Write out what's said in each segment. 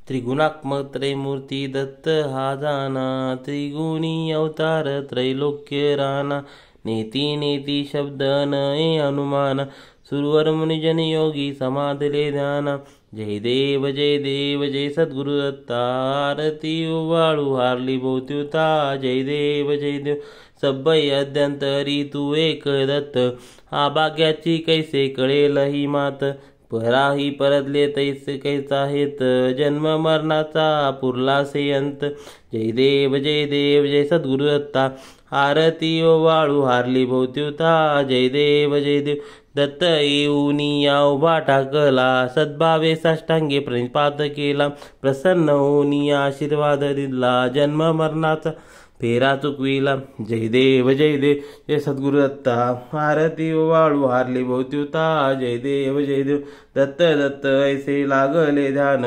त्रिगुणात्मक त्रैमूर्ती दत्त हा जाना, त्रिगुणी अवतार त्रैलोक्य राणा। नेती नेती शब्द नये अनुमान, सुरवर मुनिजन योगी समाधले ध्याना। जय देव जय सद्गुरु दत्ता, आरती ओवाळू हारली भोवत्युता। जय देव सब्बई अध्यंतरी तू एक दत्त, आभाग्याची कैसे कळेल ही मात। पराही परतले तैसे कैसा हेत, जन्म मरणाचा पुरलासे अंत। जय देव जय सद्गुरु दत्ता, आरती ओवाळू हारली भोवत्युता। जय देव दत्त येऊनी या उभा टाकला, सद्भावे साष्टांगे प्रणिपात केला। प्रसन्न होऊनी आशीर्वाद दिला, जन्म मरणाचा फेरा चुकविला। जय देव जय सद्गुरु दत्ता, आरती ओवाळू हारली भोवत्युता। जय देव दत्त ऐसे लागले ध्यान,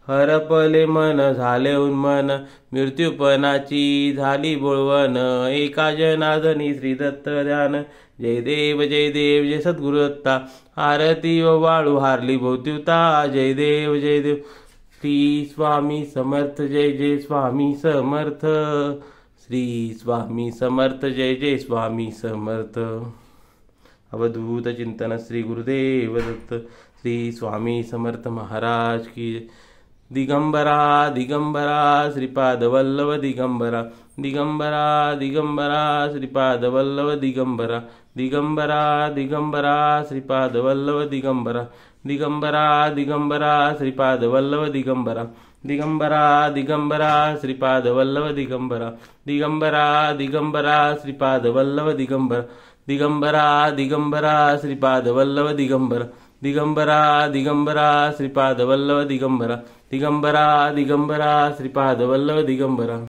हरपले मन झाले उन्मन। मृत्यूपणाची झाली बोळवण, एका जनार्दनी श्री दत्त ध्यान। जय देव जय सद्गुरु दत्ता, आरती ओवाळू हारली भोवत्युता। जय देव श्री स्वामी समर्थ, जय स्वामी समर्थ। श्री स्वामी समर्थ, जय स्वामी समर्थ। अवधूत चिंतन श्री गुरुदेव दत्त, श्री स्वामी समर्थ महाराज की। दिगंबरा दिगंबरा श्रीपाद वल्लभ दिगंबरा, दिगंबरा श्रीपाद वल्लभ दिगंबरा। दिगंबरा श्रीपाद वल्लभ दिगंबरा, दिगंबरा श्रीपाद वल्लभ दिगंबरा। दिगंबरा श्रीपाद वल्लभ दिगंबरा, दिगंबरा श्रीपाद वल्लभ दिगंबरा। दिगंबरा श्रीपाद वल्लभ दिगंबरा, दिगंबरा श्रीपाद वल्लभ दिगंबरा। दिगंबरा श्रीपाद वल्लभ दिगंबरा।